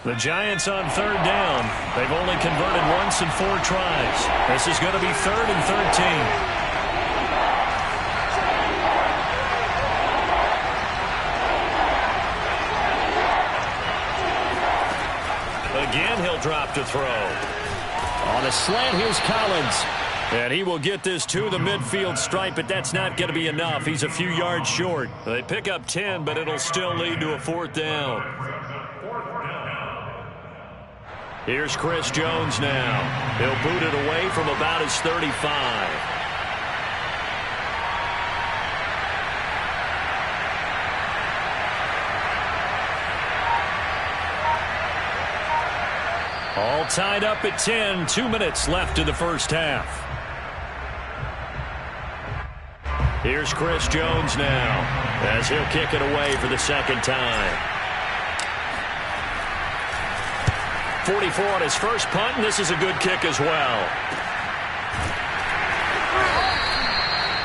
The Giants on third down. They've only converted once in 4 tries. This is going to be 3rd and 13. Again, he'll drop to throw. On a slant, here's Collins. And he will get this to the midfield stripe, but that's not going to be enough. He's a few yards short. They pick up 10, but it'll still lead to a 4th down. Here's Chris Jones now. He'll boot it away from about his 35. All tied up at 10. 2 minutes left in the first half. Here's Chris Jones now as he'll kick it away for the 2nd time. 44 on his first punt, and this is a good kick as well.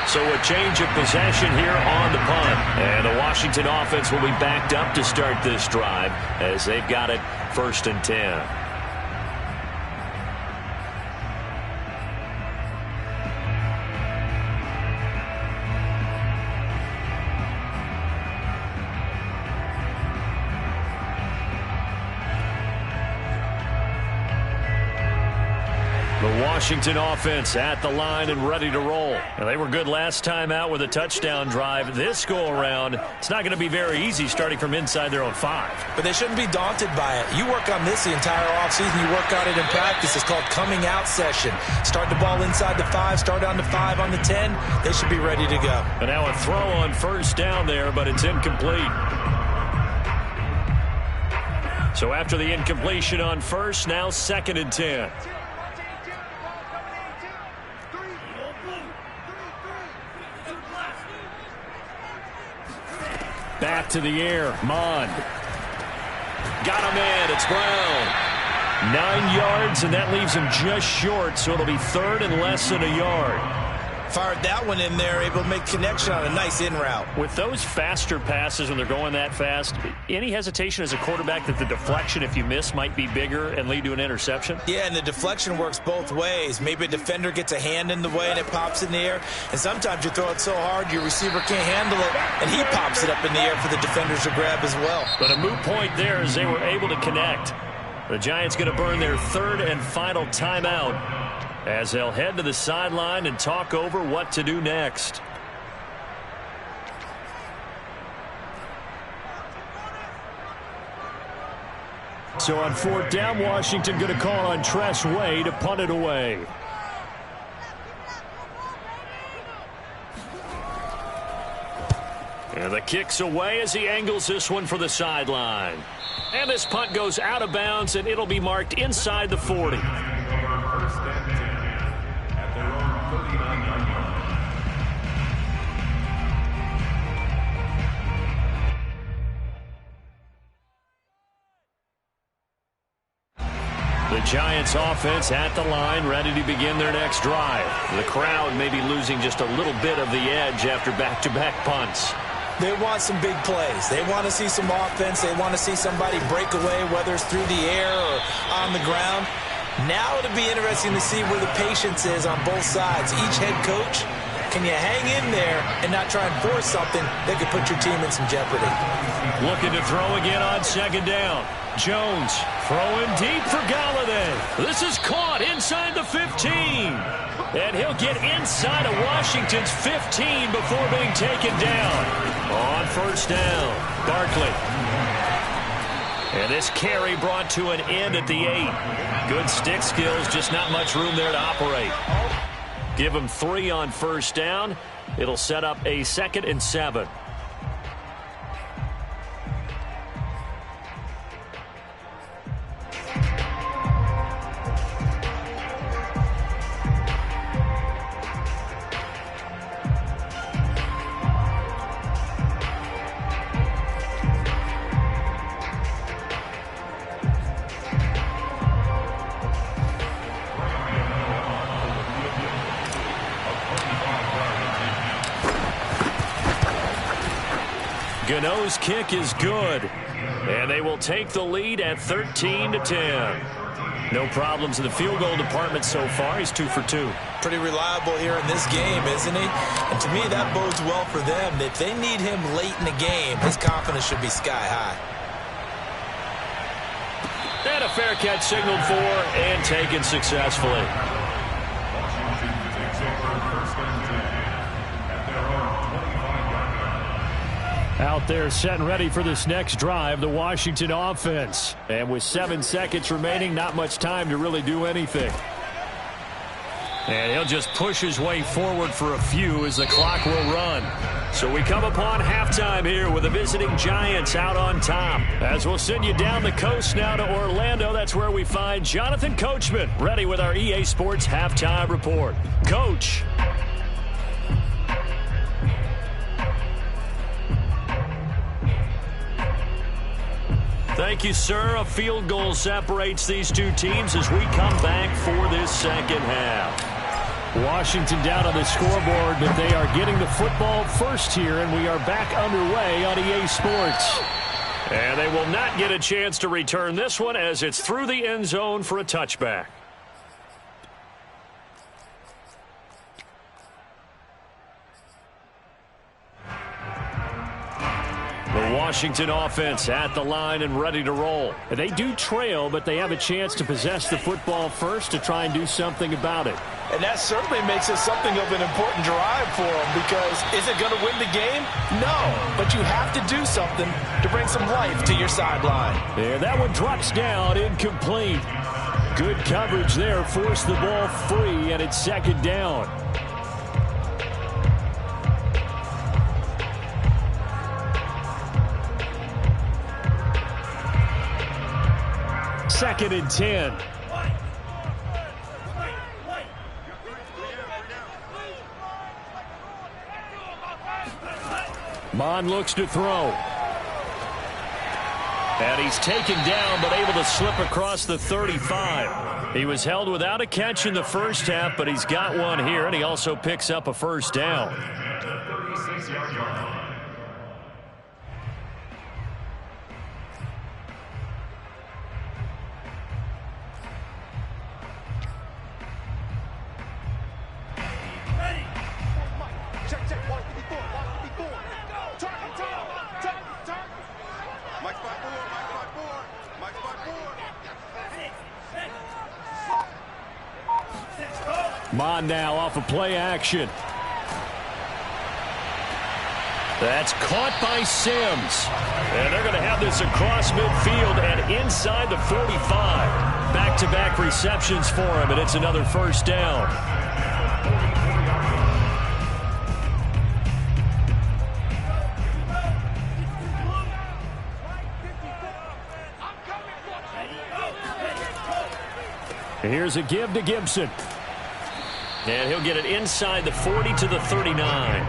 So a change of possession here on the punt. And the Washington offense will be backed up to start this drive as they've got it 1st and 10. Washington offense at the line and ready to roll. And they were good last time out with a touchdown drive. This go-around, it's not going to be very easy starting from inside their own 5. But they shouldn't be daunted by it. You work on this the entire offseason. You work on it in practice. It's called coming out session. Start the ball inside the 5, start on the 5 on the 10. They should be ready to go. And now a throw on 1st down there, but it's incomplete. So after the incompletion on 1st, now 2nd and 10. Back to the air. Mond. Got him in. It's Brown. 9 yards, and that leaves him just short, so it'll be 3rd and less than a yard. Fired that one in there, able to make connection on a nice in route. With those faster passes when they're going that fast, any hesitation as a quarterback that the deflection, if you miss, might be bigger and lead to an interception? Yeah, and the deflection works both ways. Maybe a defender gets a hand in the way and it pops in the air. And sometimes you throw it so hard your receiver can't handle it, and he pops it up in the air for the defenders to grab as well. But a moot point there as they were able to connect. The Giants going to burn their 3rd and final timeout as they'll head to the sideline and talk over what to do next. So on 4th down, Washington going to call on Tress Way to punt it away. And the kick's away as he angles this one for the sideline. And this punt goes out of bounds, and it'll be marked inside the 40. The Giants offense at the line, ready to begin their next drive. The crowd may be losing just a little bit of the edge after back-to-back punts. They want some big plays. They want to see some offense. They want to see somebody break away, whether it's through the air or on the ground. Now it'll be interesting to see where the patience is on both sides. Each head coach, can you hang in there and not try and force something that could put your team in some jeopardy? Looking to throw again on 2nd down. Jones throwing deep for Galladay. This is caught inside the 15. And he'll get inside of Washington's 15 before being taken down. On 1st down, Barkley. And this carry brought to an end at the 8. Good stick skills, just not much room there to operate. Give him 3 on 1st down. It'll set up a 2nd and 7. Gano's kick is good. And they will take the lead at 13-10. No problems in the field goal department so far. He's 2 for 2. Pretty reliable here in this game, isn't he? And to me, that bodes well for them. If they need him late in the game, his confidence should be sky high. And a fair catch signaled for and taken successfully. Out there set and ready for this next drive, the Washington offense. And with 7 seconds remaining, not much time to really do anything. And he'll just push his way forward for a few as the clock will run. So we come upon halftime here with the visiting Giants out on top. As we'll send you down the coast now to Orlando, that's where we find Jonathan Coachman ready with our EA Sports Halftime Report. Coach. Thank you, sir. A field goal separates these two teams as we come back for this second half. Washington down on the scoreboard, but they are getting the football first here, and we are back underway on EA Sports. And they will not get a chance to return this one as it's through the end zone for a touchback. The Washington offense at the line and ready to roll. They do trail, but they have a chance to possess the football first to try and do something about it. And that certainly makes it something of an important drive for them, because is it going to win the game? No, but you have to do something to bring some life to your sideline. And that one drops down, incomplete. Good coverage there, forced the ball free, and it's second down. Second and 10. Mon looks to throw. And he's taken down, but able to slip across the 35. He was held without a catch in the first half, but he's got one here, and he also picks up a first down. Mon now off of play action. That's caught by Sims. And they're going to have this across midfield and inside the 45. Back-to-back receptions for him, and it's another first down. Here's a give to Gibson. And he'll get it inside the 40 to the 39.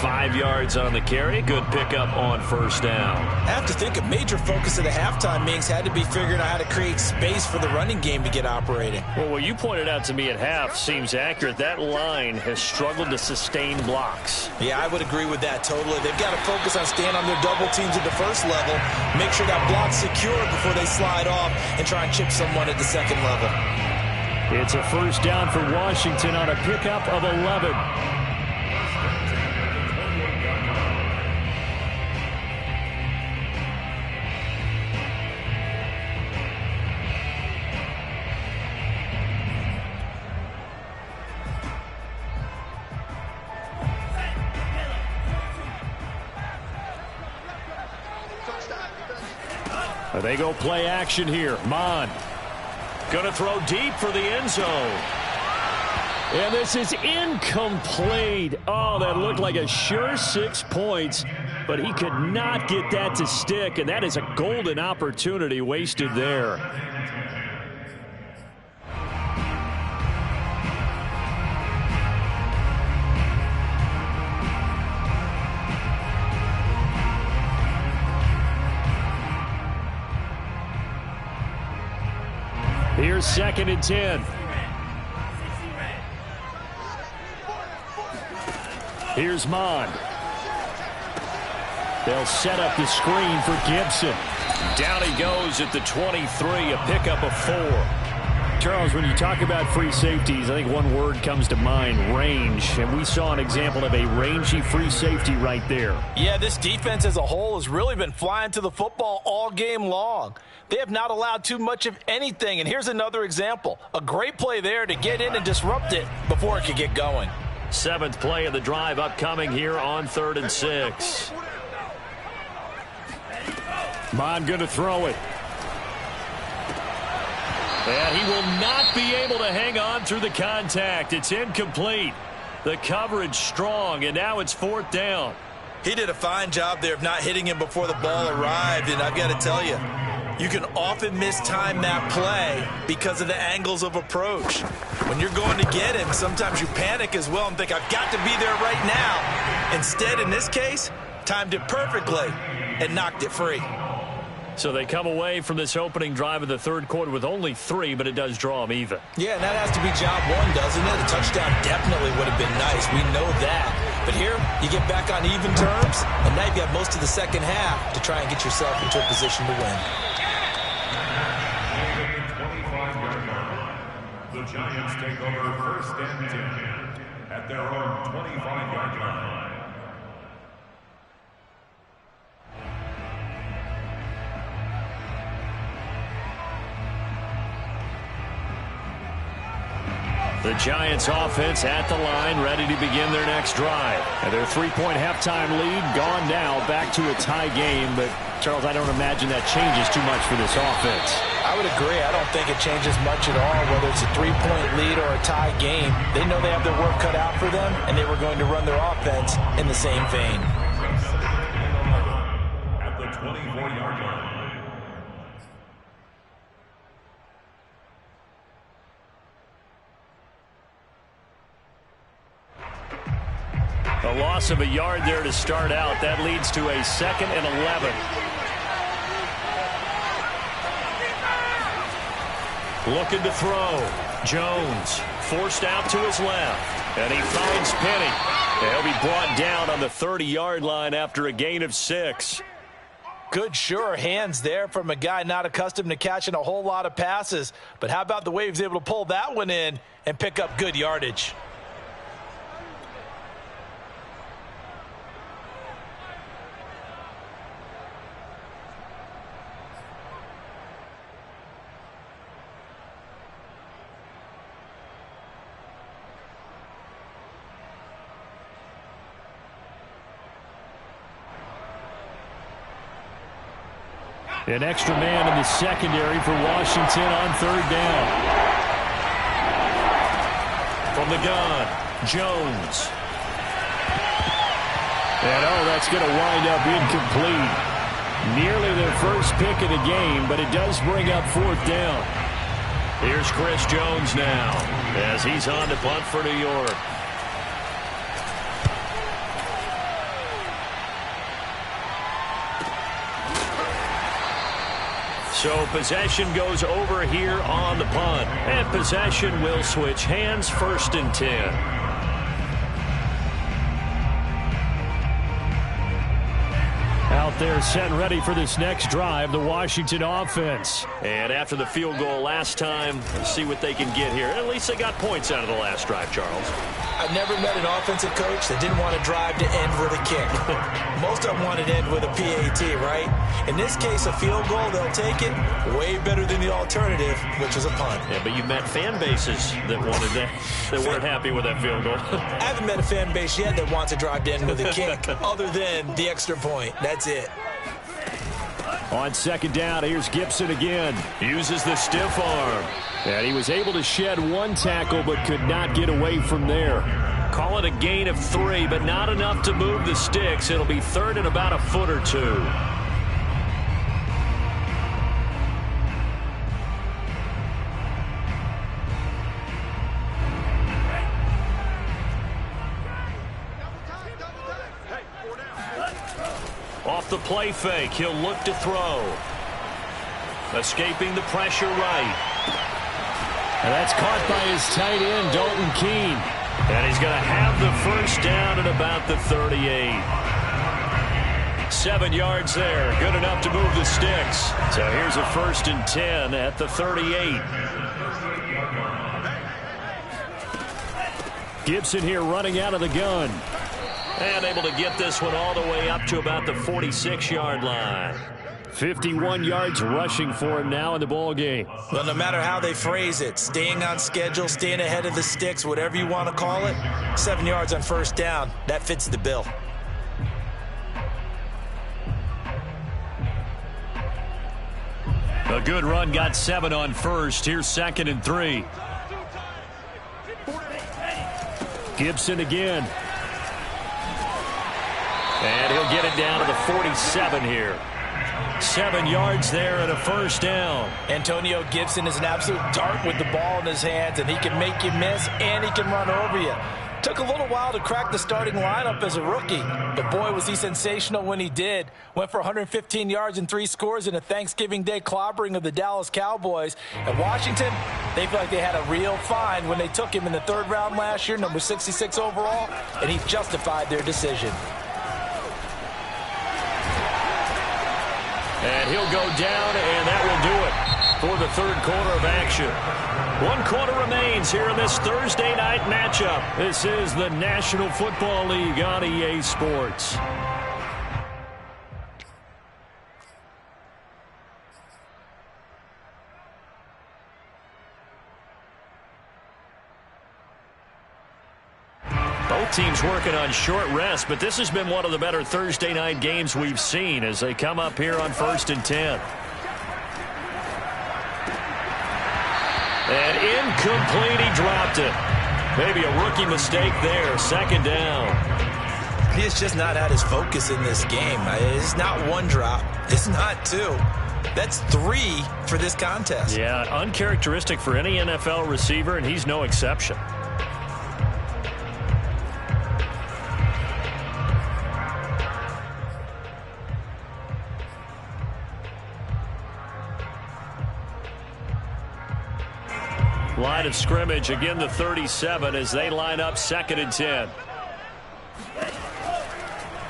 5 yards on the carry. Good pickup on first down. I have to think a major focus of the halftime meetings had to be figuring out how to create space for the running game to get operating. Well, what you pointed out to me at half seems accurate. That line has struggled to sustain blocks. Yeah, I would agree with that totally. They've got to focus on staying on their double teams at the first level, make sure that block's secure before they slide off and try and chip someone at the second level. It's a first down for Washington on a pickup of 11. They go play action here. Mon going to throw deep for the end zone. And this is incomplete. Oh, that looked like a sure 6 points, but he could not get that to stick, and that is a golden opportunity wasted there. Here's second and 10. Here's Mon. They'll set up the screen for Gibson. Down he goes at the 23, a pickup of 4. Charles, when you talk about free safeties, I think one word comes to mind, range. And we saw an example of a rangy free safety right there. Yeah, this defense as a whole has really been flying to the football all game long. They have not allowed too much of anything. And here's another example. A great play there to get in and disrupt it before it could get going. 7th play of the drive upcoming here on 3rd and 6. Bond going to throw it. And he will not be able to hang on through the contact. It's incomplete. The coverage strong, and now it's 4th down. He did a fine job there of not hitting him before the ball arrived, and I've got to tell you, you can often mistime that play because of the angles of approach. When you're going to get him, sometimes you panic as well and think, I've got to be there right now. Instead, in this case, timed it perfectly and knocked it free. So they come away from this opening drive of the 3rd quarter with only 3, but it does draw them even. Yeah, and that has to be job 1, doesn't it? A touchdown definitely would have been nice. We know that. But here, you get back on even terms, and now you've got most of the second half to try and get yourself into a position to win. The Giants take over 1st and 10 at their own 25-yard line. The Giants offense at the line, ready to begin their next drive. And their 3-point halftime lead gone now, back to a tie game. But, Charles, I don't imagine that changes too much for this offense. I would agree. I don't think it changes much at all, whether it's a 3-point lead or a tie game. They know they have their work cut out for them, and they were going to run their offense in the same vein. At the 24-yard line. A loss of a yard there to start out. That leads to a 2nd and 11. Looking to throw. Jones forced out to his left. And he finds Penny. He'll be brought down on the 30-yard line after a gain of 6. Good, sure hands there from a guy not accustomed to catching a whole lot of passes. But how about the way he was able to pull that one in and pick up good yardage? An extra man in the secondary for Washington on 3rd down. From the gun, Jones. And, that's going to wind up incomplete. Nearly their first pick of the game, but it does bring up 4th down. Here's Chris Jones now as he's on to punt for New York. So possession goes over here on the punt. And possession will switch hands, 1st and 10. Out there set and ready for this next drive, the Washington offense. And after the field goal last time, let's see what they can get here. At least they got points out of the last drive, Charles. I've never met an offensive coach that didn't want to drive to end with a kick. Most of them want to end with a PAT, right? In this case, a field goal, they'll take it. Way better than the alternative, which is a punt. Yeah, but you met fan bases that wanted that, that weren't happy with that field goal. I haven't met a fan base yet that wants to drive to end with a kick, other than the extra point. That's it. On 2nd down, here's Gibson again. Uses the stiff arm. And he was able to shed 1 tackle, but could not get away from there. Call it a gain of 3, but not enough to move the sticks. It'll be 3rd and about a foot or 2. Off the play fake, he'll look to throw. Escaping the pressure right. And that's caught by his tight end, Dalton Keene. And he's going to have the 1st down at about the 38. 7 yards there. Good enough to move the sticks. So here's a 1st and 10 at the 38. Gibson here running out of the gun. And able to get this one all the way up to about the 46-yard line. 51 yards rushing for him now in the ball game. Well, no matter how they phrase it, staying on schedule, staying ahead of the sticks, whatever you want to call it, 7 yards on 1st down, that fits the bill. A good run got 7 on 1st. Here's 2nd and 3. Gibson again. And he'll get it down to the 47 here. 7 yards there and a 1st down. Antonio Gibson is an absolute dart with the ball in his hands, and he can make you miss and he can run over you. Took a little while to crack the starting lineup as a rookie, but boy, was he sensational when he did. Went for 115 yards and 3 scores in a Thanksgiving Day clobbering of the Dallas Cowboys. And Washington, they feel like they had a real find when they took him in the 3rd round last year, number 66 overall, and he justified their decision. And he'll go down, and that will do it for the 3rd quarter of action. 1 quarter remains here in this Thursday night matchup. This is the National Football League on EA Sports. Both teams working on short rest, but this has been one of the better Thursday night games we've seen as they come up here on 1st and 10. And incomplete, he dropped it. Maybe a rookie mistake there, 2nd down. He has just not had his focus in this game. It's not 1 drop. It's not 2. That's 3 for this contest. Yeah, uncharacteristic for any NFL receiver, and he's no exception. Line of scrimmage, again the 37 as they line up 2nd and 10.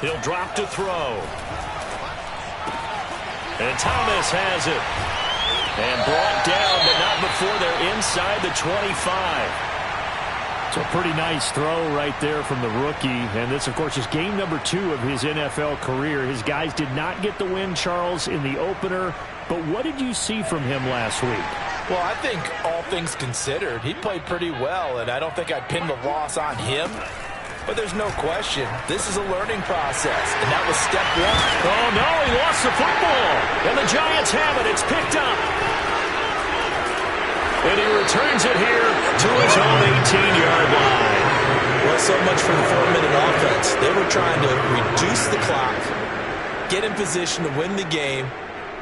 He'll drop to throw. And Thomas has it. And brought down, but not before they're inside the 25. So a pretty nice throw right there from the rookie. And this, of course, is game number 2 of his NFL career. His guys did not get the win, Charles, in the opener. But what did you see from him last week? Well, I think all things considered, he played pretty well, and I don't think I'd pin the loss on him. But there's no question, this is a learning process, and that was step 1. Oh, no, he lost the football, and the Giants have it. It's picked up. And he returns it here to his own 18-yard line. Well, so much for the 4-minute offense. They were trying to reduce the clock, get in position to win the game,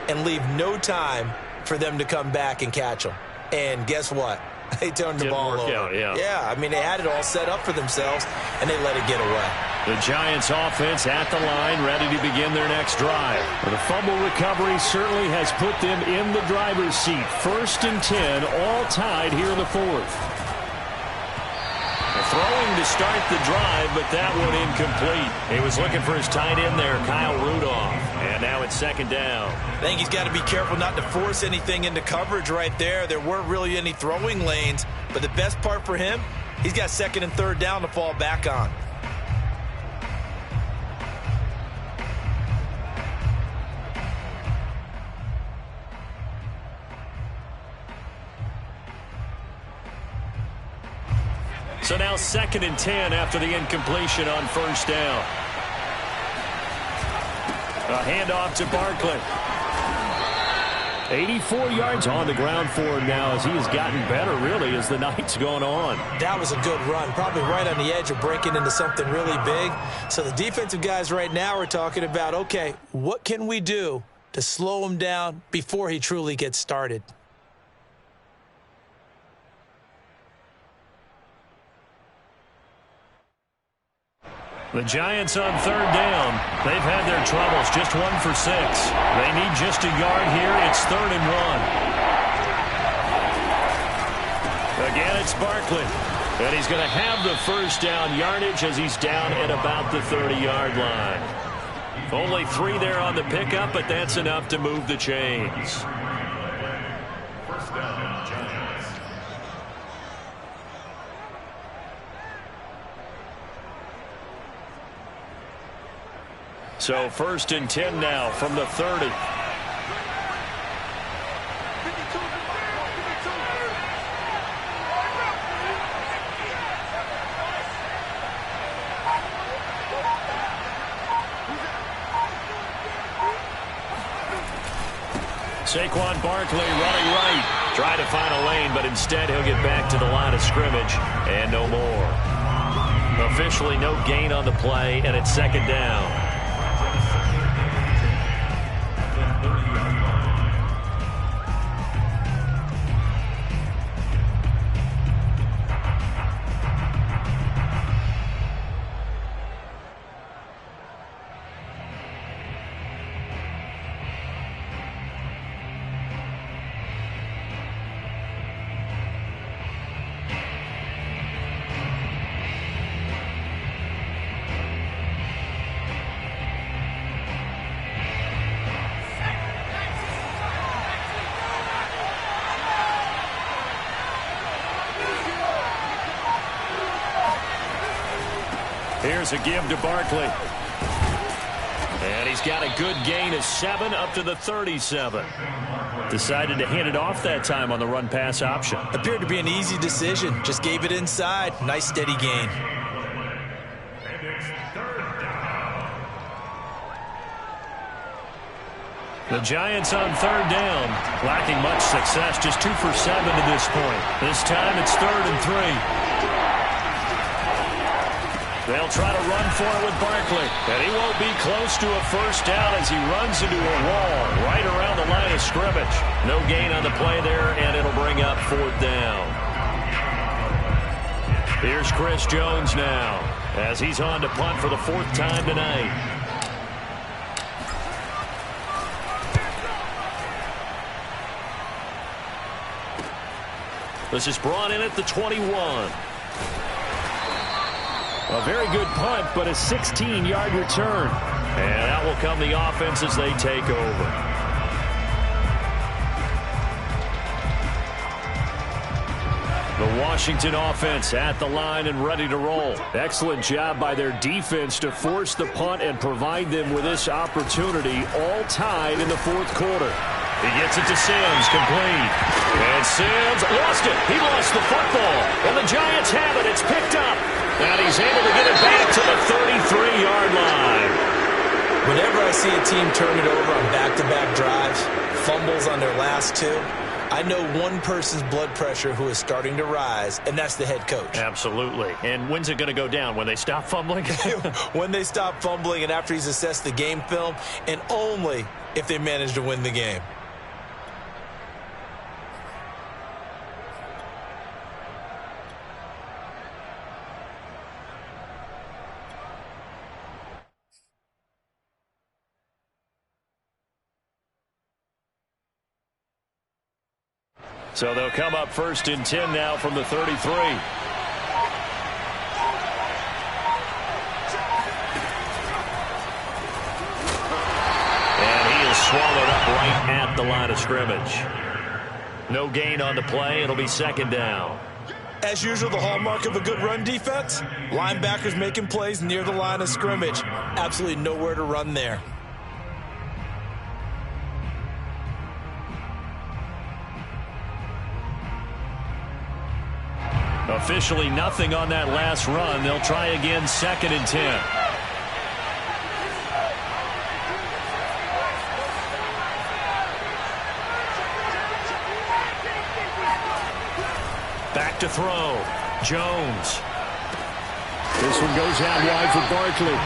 and leave no time for them to come back and catch them. And guess what? They turned the ball over. Yeah, I mean, they had it all set up for themselves, and they let it get away. The Giants offense at the line, ready to begin their next drive. The fumble recovery certainly has put them in the driver's seat. 1st and 10, all tied here in the 4th. Throwing to start the drive, but that one incomplete. He was looking for his tight end there, Kyle Rudolph. And now it's 2nd down. I think he's got to be careful not to force anything into coverage right there. There weren't really any throwing lanes. But the best part for him, he's got 2nd and 3rd down to fall back on. So now 2nd and 10 after the incompletion on 1st down. A handoff to Barkley. 84 yards on the ground for him now as he has gotten better, really, as the night's gone on. That was a good run, probably right on the edge of breaking into something really big. So the defensive guys right now are talking about, okay, what can we do to slow him down before he truly gets started? The Giants on 3rd down. They've had their troubles. Just 1 for 6. They need just a yard here. It's 3rd and 1. Again, it's Barkley. And he's going to have the 1st down yardage as he's down at about the 30-yard line. Only 3 there on the pickup, but that's enough to move the chains. First down, Giants. So 1st and 10 now from the 30. Saquon Barkley running right. Trying to find a lane, but instead he'll get back to the line of scrimmage and no more. Officially no gain on the play, and it's 2nd down. Here's a give to Barkley. And he's got a good gain of 7 up to the 37. Decided to hand it off that time on the run-pass option. Appeared to be an easy decision. Just gave it inside. Nice steady gain. And it's 3rd down. The Giants on 3rd down. Lacking much success. Just 2 for 7 to this point. This time it's 3rd and 3. They'll try to run for it with Barkley. And he won't be close to a 1st down as he runs into a wall right around the line of scrimmage. No gain on the play there, and it'll bring up 4th down. Here's Chris Jones now as he's on to punt for the 4th time tonight. This is brought in at the 21. A very good punt, but a 16-yard return. And out will come the offense as they take over. The Washington offense at the line and ready to roll. Excellent job by their defense to force the punt and provide them with this opportunity, all tied in the 4th quarter. He gets it to Sims, complete. And Sims lost it. He lost the football. And the Giants have it. It's picked up. And he's able to get it back to the 33-yard line. Whenever I see a team turn it over on back-to-back drives, fumbles on their last 2, I know one person's blood pressure who is starting to rise, and that's the head coach. Absolutely. And when's it going to go down? When they stop fumbling? When they stop fumbling and after he's assessed the game film, and only if they manage to win the game. So they'll come up 1st and 10 now from the 33. And he is swallowed up right at the line of scrimmage. No gain on the play. It'll be 2nd down. As usual, the hallmark of a good run defense, linebackers making plays near the line of scrimmage. Absolutely nowhere to run there. Officially nothing on that last run. They'll try again, 2nd and 10. Back to throw. Jones. This one goes out wide for Barkley.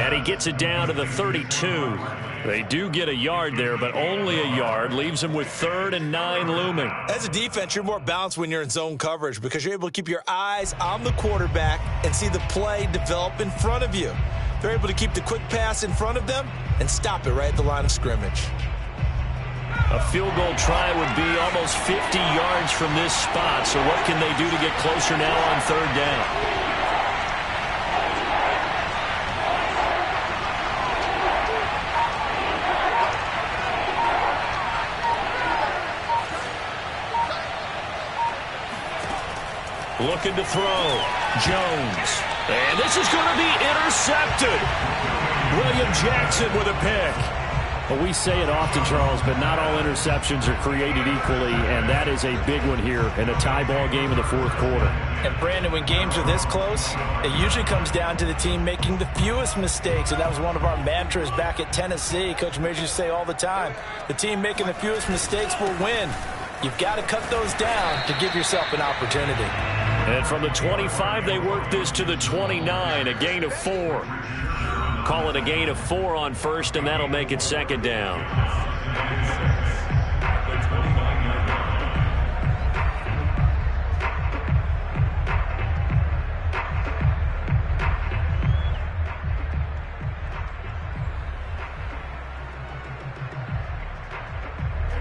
And he gets it down to the 32. They do get a yard there, but only a yard. Leaves them with 3rd and 9 looming. As a defense, you're more balanced when you're in zone coverage because you're able to keep your eyes on the quarterback and see the play develop in front of you. They're able to keep the quick pass in front of them and stop it right at the line of scrimmage. A field goal try would be almost 50 yards from this spot. So what can they do to get closer now on 3rd down? looking to throw. Jones. And this is going to be intercepted. William Jackson with a pick. Well, we say it often, Charles, but not all interceptions are created equally, and that is a big one here in a tie ball game in the fourth quarter. And, Brandon, when games are this close, it usually comes down to the team making the fewest mistakes, and that was one of our mantras back at Tennessee. Coach Mears used to say all the time, the team making the fewest mistakes will win. You've got to cut those down to give yourself an opportunity. And from the 25, they work this to the 29, a gain of 4. Call it a gain of 4 on first, and that'll make it second down.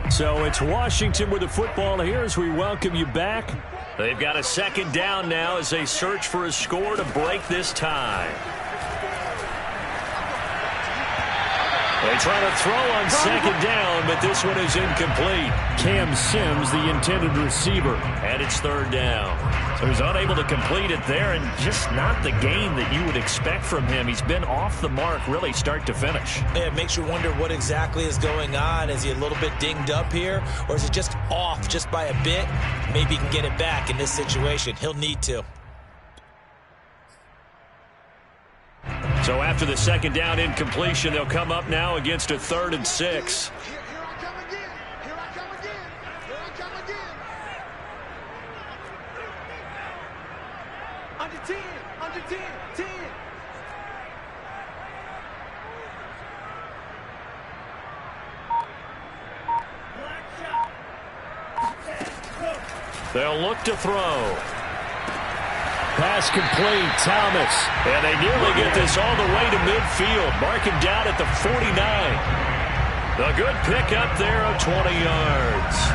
So it's Washington with the football here as we welcome you back. They've got a second down now as they search for a score to break this tie. They try to throw on second down, but this one is incomplete. Cam Sims, the intended receiver. And it's third down. So he's unable to complete it there, and just not the game that you would expect from him. He's been off the mark really start to finish. Yeah, it makes you wonder what exactly is going on. Is he a little bit dinged up here, or is it just off just by a bit? Maybe he can get it back in this situation. He'll need to. So after the second down incompletion, they'll come up now against a 3rd and 6. Here I come again. Here I come again. Here I come again. Under 10. Under 10. 10. They'll look to throw. Pass complete, Thomas. And they nearly get this all the way to midfield. Mark him down at the 49. A good pick up there of 20 yards.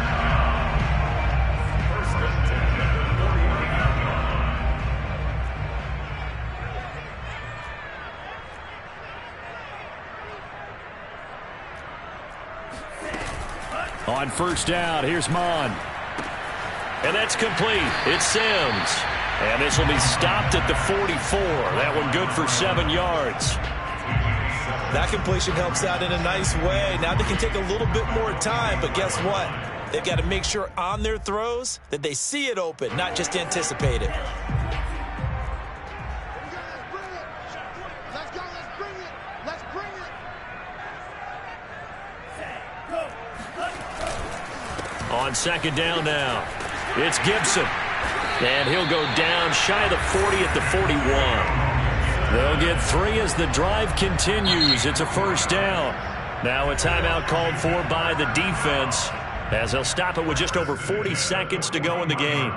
On first down, here's Mon. And that's complete. It's Sims. And this will be stopped at the 44. That one good for 7 yards. That completion helps out in a nice way. Now they can take a little bit more time, but guess what? They've got to make sure on their throws that they see it open, not just anticipate it. Let's go. Let's bring it. Let's bring it. On second down now, it's Gibson. And he'll go down shy of the 40 at the 41. They'll get 3 as the drive continues. It's a first down. Now a timeout called for by the defense as they'll stop it with just over 40 seconds to go in the game.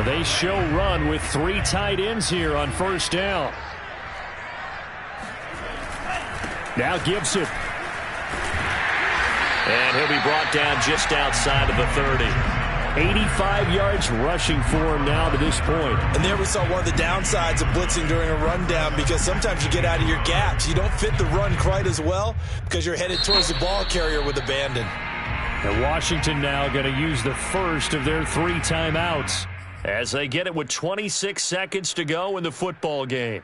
They show run with 3 tight ends here on first down. Now Gibson. And he'll be brought down just outside of the 30. 85 yards rushing for him now to this point. And there we saw one of the downsides of blitzing during a rundown, because sometimes you get out of your gaps. You don't fit the run quite as well because you're headed towards the ball carrier with abandon. And Washington now going to use the first of their 3 timeouts as they get it with 26 seconds to go in the football game.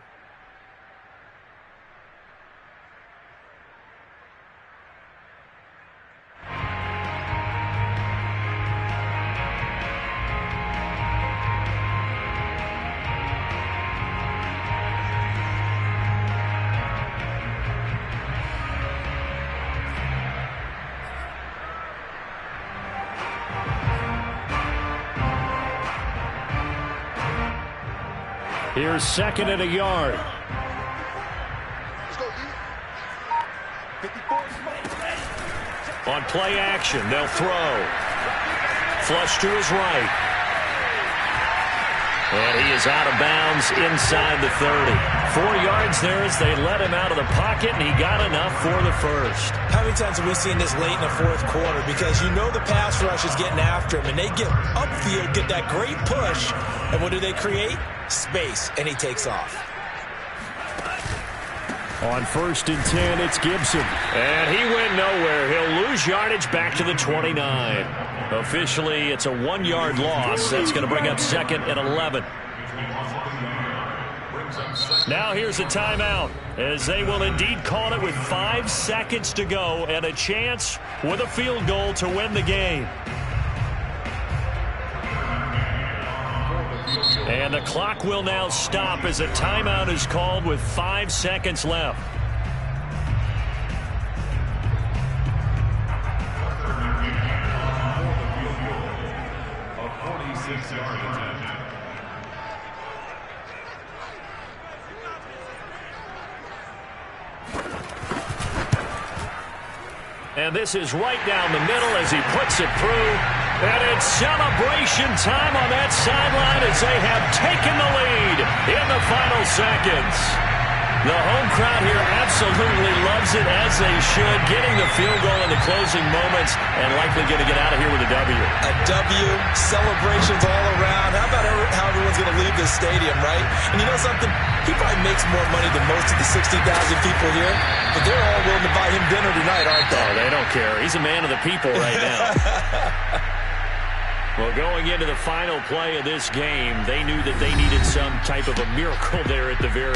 Here's second and a yard. Let's go, E. 54. On play action, they'll throw. Flush to his right. And he is out of bounds inside the 30. 4 yards there as they let him out of the pocket, and he got enough for the first. How many times have we seen this late in the fourth quarter? Because you know the pass rush is getting after him, and they get upfield, get that great push, and what do they create? Space, and he takes off. On 1st and 10, it's Gibson. And he went nowhere. He'll lose yardage back to the 29. Officially, it's a 1-yard loss. That's going to bring up 2nd and 11. Now here's a timeout, as they will indeed call it with 5 seconds to go and a chance with a field goal to win the game. And the clock will now stop as a timeout is called with 5 seconds left. A 46-yard attempt. And this is right down the middle as he puts it through. And it's celebration time on that sideline as they have taken the lead in the final seconds. The home crowd here absolutely loves it, as they should, getting the field goal in the closing moments and likely going to get out of here with a W. A W, celebrations all around. How about how everyone's going to leave this stadium, right? And you know something? He probably makes more money than most of the 60,000 people here, but they're all willing to buy him dinner tonight, aren't they? Oh, they don't care. He's a man of the people right now. Well, going into the final play of this game, they knew that they needed some type of a miracle there at the very